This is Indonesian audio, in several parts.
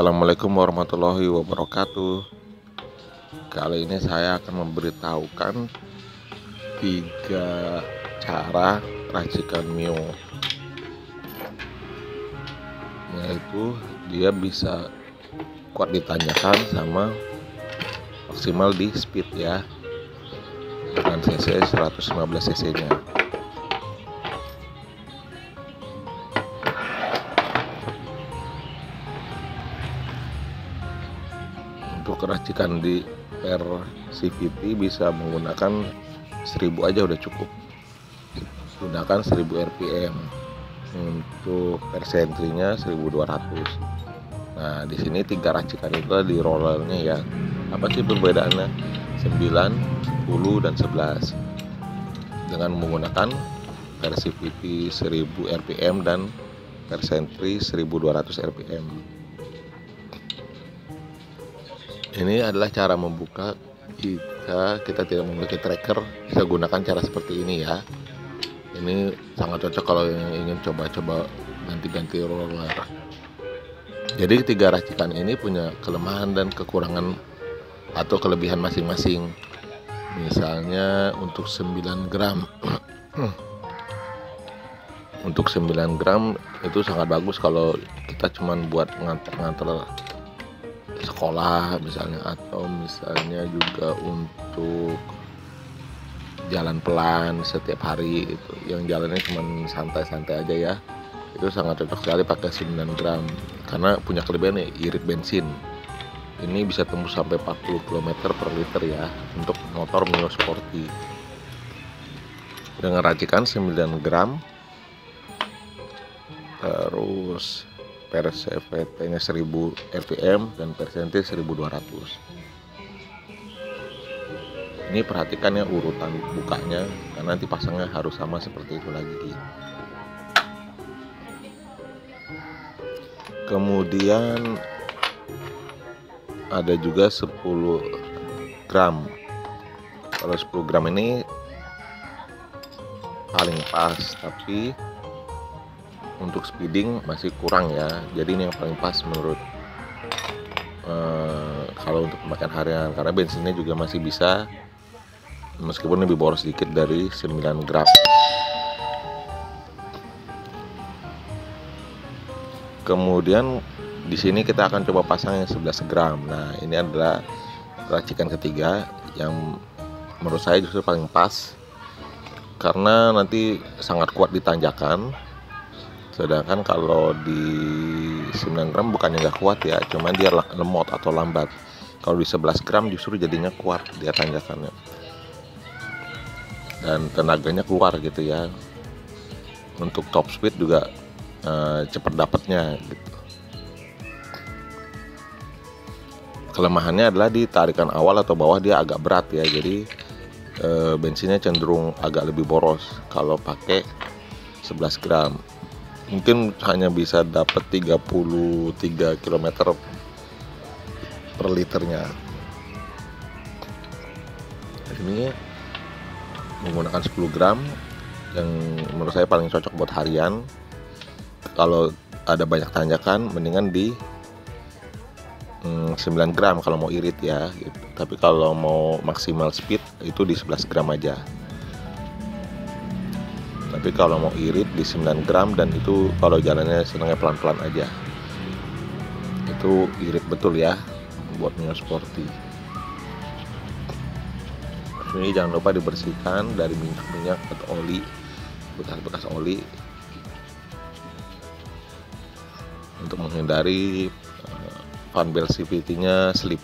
Assalamualaikum warahmatullahi wabarakatuh. Kali ini saya akan memberitahukan 3 cara racikan Mio, yaitu dia bisa kuat ditanjakan sama maksimal di speed ya, dengan cc 115 cc nya. Untuk racikan di per CVT bisa menggunakan 1000 aja udah cukup. Gunakan 1000 rpm. Untuk per sentrinya 1200. Nah, di sini 3 racikan itu di rollernya ya. Apa sih perbedaannya? 9, 10 dan 11. Dengan menggunakan per CVT 1000 rpm dan per sentri 1200 rpm. Ini adalah cara membuka jika kita tidak memiliki tracker. Bisa gunakan cara seperti ini ya. Ini sangat cocok kalau yang ingin coba-coba ganti-ganti roller. Jadi 3 racikan ini punya kelemahan dan kekurangan atau kelebihan masing-masing. Misalnya untuk 9 gram untuk 9 gram itu sangat bagus kalau kita cuman buat nganter-nganter sekolah misalnya, atau misalnya juga untuk jalan pelan setiap hari itu, yang jalannya cuma santai-santai aja ya. Itu sangat cocok sekali pakai 9 gram karena punya kelebihan irit bensin. Ini bisa tembus sampai 40 km per liter ya untuk motor Mio Sporty. Dengan racikan 9 gram terus per CVT nya 1000 rpm dan per senti 1200. Ini perhatikan ya urutan bukanya, karena nanti pasangnya harus sama seperti itu lagi. Kemudian ada juga 10 gram. Kalau 10 gram ini paling pas, tapi untuk speeding masih kurang ya. Jadi ini yang paling pas menurut kalau untuk pemakaian harian, karena bensinnya juga masih bisa meskipun lebih boros sedikit dari 9 gram. Kemudian di sini kita akan coba pasang yang 11 gram. Nah, ini adalah racikan ketiga yang menurut saya justru paling pas karena nanti sangat kuat di tanjakan. Sedangkan kalau di 9 gram bukannya nggak kuat ya, cuman dia lemot atau lambat. Kalau di 11 gram justru jadinya kuat dia tanjakannya dan tenaganya keluar gitu ya. Untuk top speed juga cepat dapatnya gitu. Kelemahannya adalah di tarikan awal atau bawah dia agak berat ya, jadi bensinnya cenderung agak lebih boros kalau pakai 11 gram. Mungkin hanya bisa dapat 33 km per liternya. Ini menggunakan 10 gram yang menurut saya paling cocok buat harian. Kalau ada banyak tanjakan mendingan di 9 gram kalau mau irit ya gitu. Tapi kalau mau maksimal speed itu di 11 gram aja. Tapi kalau mau irit di 9 gram, dan itu kalau jalannya senangnya pelan-pelan aja. Itu irit betul ya buat Mio Sporty. Ini jangan lupa dibersihkan dari minyak-minyak atau oli, bekas-bekas oli, untuk menghindari fan belt CVT nya slip.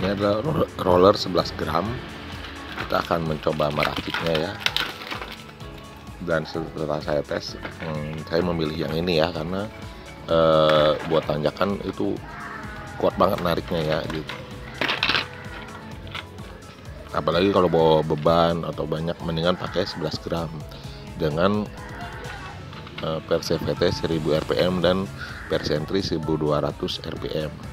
Ini adalah roller 11 gram. Kita akan mencoba meraciknya ya. Dan setelah saya tes, saya memilih yang ini ya, karena buat tanjakan itu kuat banget nariknya ya gitu. Apalagi kalau bawa beban atau banyak, mendingan pakai 11 gram dengan Perse VT 1000 rpm dan Persentri 1200 rpm.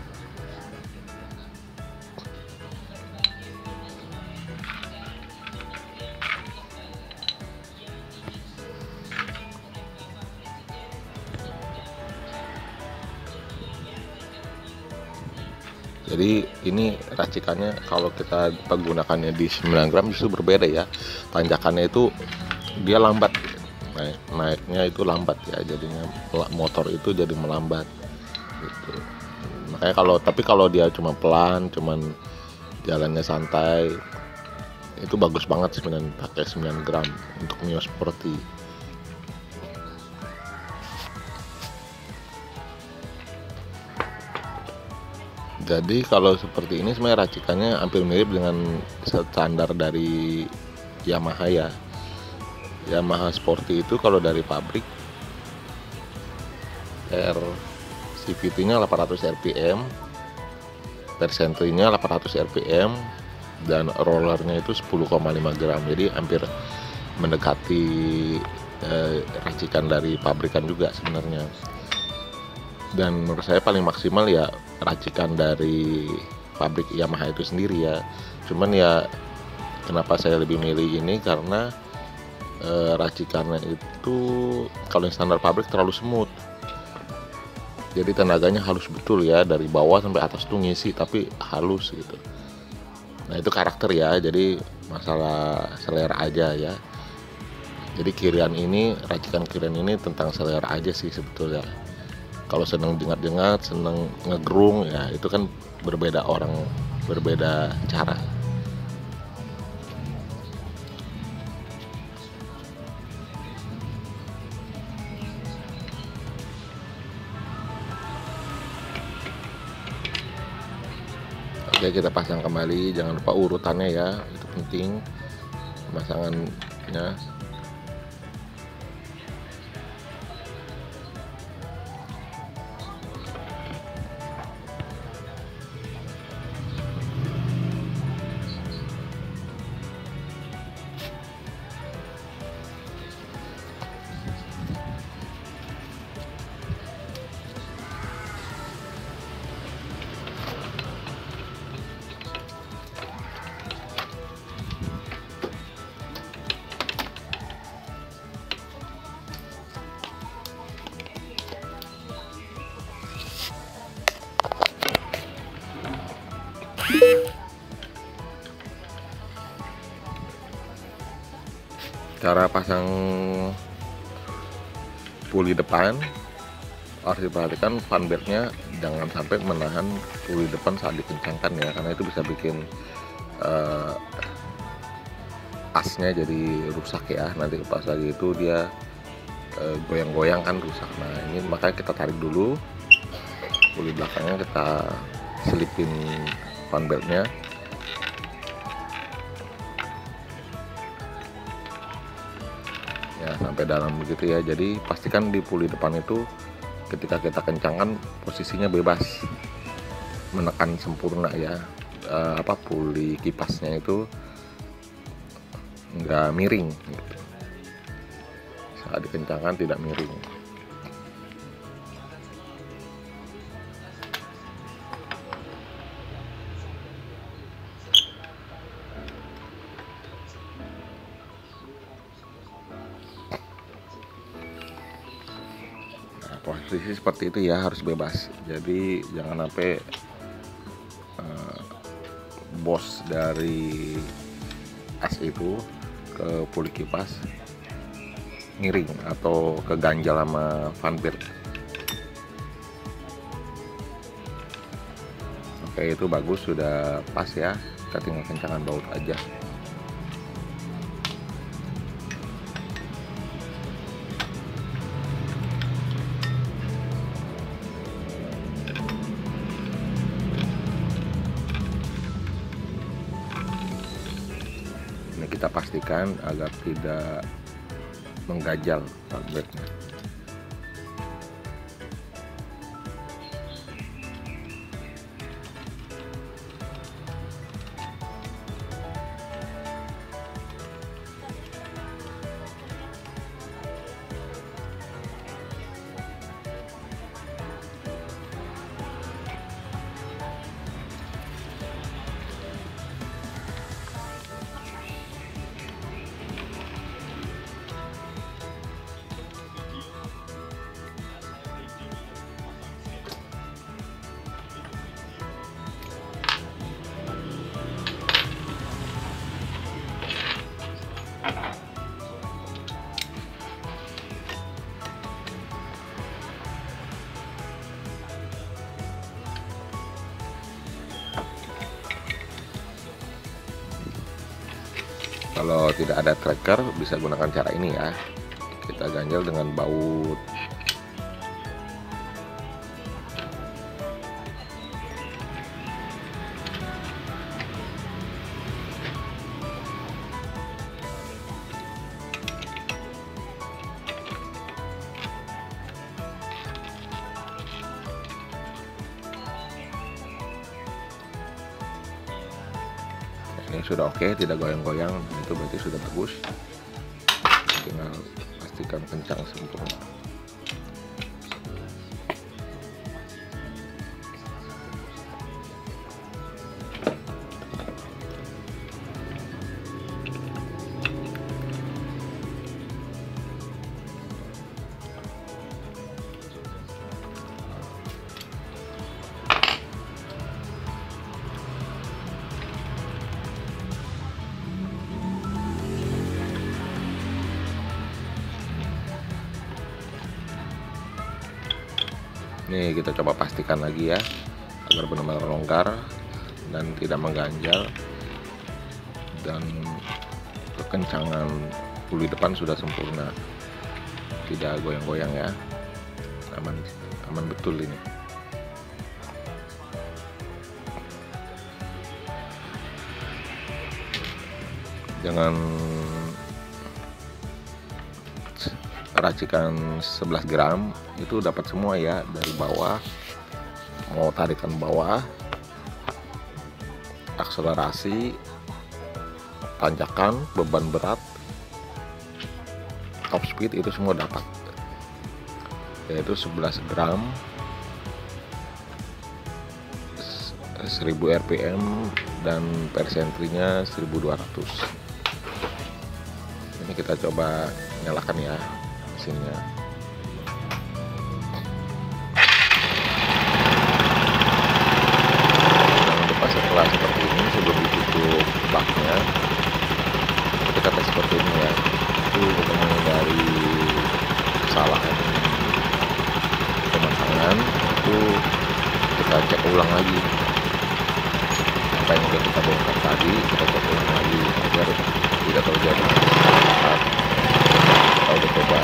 Jadi ini racikannya kalau kita menggunakannya di 9 gram justru berbeda ya. Tanjakannya itu dia lambat, naiknya itu lambat ya, jadinya motor itu jadi melambat gitu. Makanya kalau dia cuma pelan, cuman jalannya santai, itu bagus banget pakai 9 gram untuk Mio Sporty. Jadi kalau seperti ini sebenarnya racikannya hampir mirip dengan standar dari Yamaha ya. Yamaha Sporty itu kalau dari pabrik CVT-nya 800 rpm, Persentri-nya 800 rpm, dan rollernya itu 10,5 gram. Jadi hampir mendekati racikan dari pabrikan juga sebenarnya. Dan menurut saya paling maksimal ya racikan dari pabrik Yamaha itu sendiri ya. Cuman ya kenapa saya lebih milih ini, karena racikannya itu kalau yang standar pabrik terlalu smooth. Jadi tenaganya halus betul ya, dari bawah sampai atas tuh ngisi tapi halus gitu. Nah itu karakter ya, jadi masalah selera aja ya. Jadi racikan kirian ini tentang selera aja sih sebetulnya. Kalau seneng jengat-jengat, seneng ngegrung ya itu kan berbeda orang, berbeda cara. Oke, kita pasang kembali, jangan lupa urutannya ya, itu penting pemasangannya. Cara pasang puli depan harus diperhatikan, fan beltnya jangan sampai menahan puli depan saat dikencangkan ya, karena itu bisa bikin asnya jadi rusak ya. Nanti pas lagi itu dia goyang-goyang kan rusak. Nah ini makanya kita tarik dulu puli belakangnya, kita selipin fan beltnya. Ya sampai dalam begitu ya. Jadi pastikan di puli depan itu ketika kita kencangkan posisinya bebas, menekan sempurna ya. Puli kipasnya itu nggak miring gitu. Saat dikencangkan tidak miring. Posisi seperti itu ya, harus bebas. Jadi jangan sampai bos dari as itu ke puli kipas miring atau keganjal sama fan belt. Oke, itu bagus, sudah pas ya, kita tinggal kencangan baut aja. kita pastikan agar tidak mengganjal bagnya. Kalau tidak ada tracker bisa gunakan cara ini ya, kita ganjel dengan baut. Ini sudah oke, tidak goyang-goyang, itu berarti sudah bagus. Tinggal pastikan kencang sempurna. Nih kita coba pastikan lagi ya, agar benar-benar longgar dan tidak mengganjal, dan kekencangan puli depan sudah sempurna, tidak goyang-goyang ya, aman betul ini. Jangan racikan 11 gram itu dapat semua ya, dari bawah, mau tarikan bawah, akselerasi, tanjakan, beban berat, top speed, itu semua dapat, yaitu 11 gram 1000 rpm dan persentrinya 1200. Ini kita coba nyalakan ya mesinnya. Jangan lupa setelah seperti ini, sebelum ditutup baknya, kita tes seperti ini ya, itu untuk menghindari kesalahan pemasangan. Itu kita cek ulang lagi apa yang sudah kita bongkar tadi, kita cek ulang lagi agar tidak terjadi kesalahan. Kita udah coba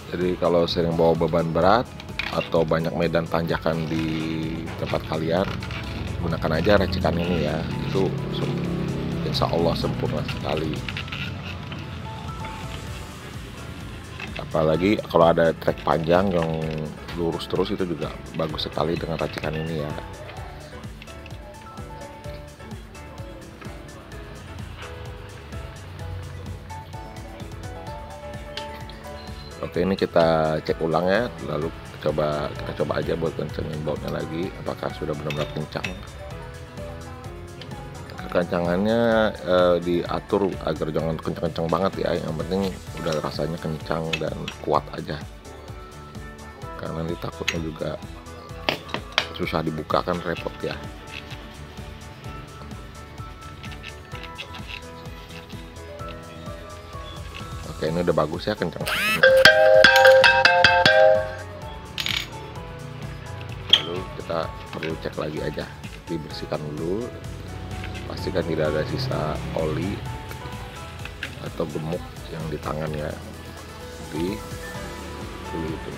jadi kalau sering bawa beban berat atau banyak medan tanjakan di tempat kalian, gunakan aja racikan ini ya, itu insya Allah sempurna sekali. Apalagi kalau ada trek panjang yang lurus terus, itu juga bagus sekali dengan racikan ini ya. Oke, ini kita cek ulang ya, lalu kita coba aja buat kencengin bautnya lagi, apakah sudah benar-benar kencang. Kekencangannya diatur agar jangan kencang-kencang banget ya, yang penting udah rasanya kencang dan kuat aja, karena nanti takutnya juga susah dibuka, kan repot ya. Oke, ini udah bagus ya, kencang. Lalu kita perlu cek lagi aja, dibersihkan dulu, pastikan tidak ada sisa oli atau gemuk yang di tangan ya, di dulu itu.